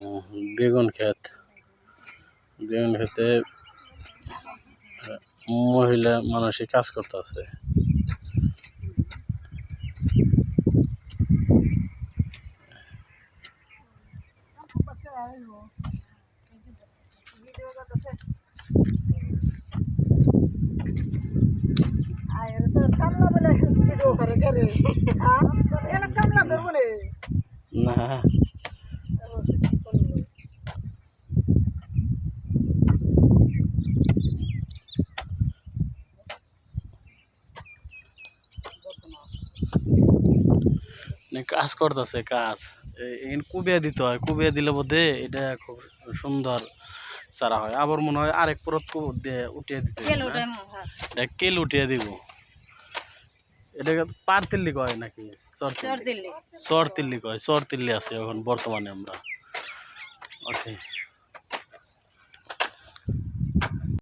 বেগুন ক্ষেত, বেগুন ক্ষেতে মহিলা মানুষই কাজ করতেছে। না কাজ করতেছে কাজ কুবিয়া দিতে হয়, কুবিয়া দিলে বোধে এটা খুব সুন্দর চারা হয়। আবার মনে হয় আরেক পরত দিয়ে উঠিয়ে দিতে কেল উঠিয়ে দিব। এটাকে পারতিল্লি কয় নাকি চর তিল্লি কয়, চর তিল্লি আছে এখন বর্তমানে আমরা। ওকে।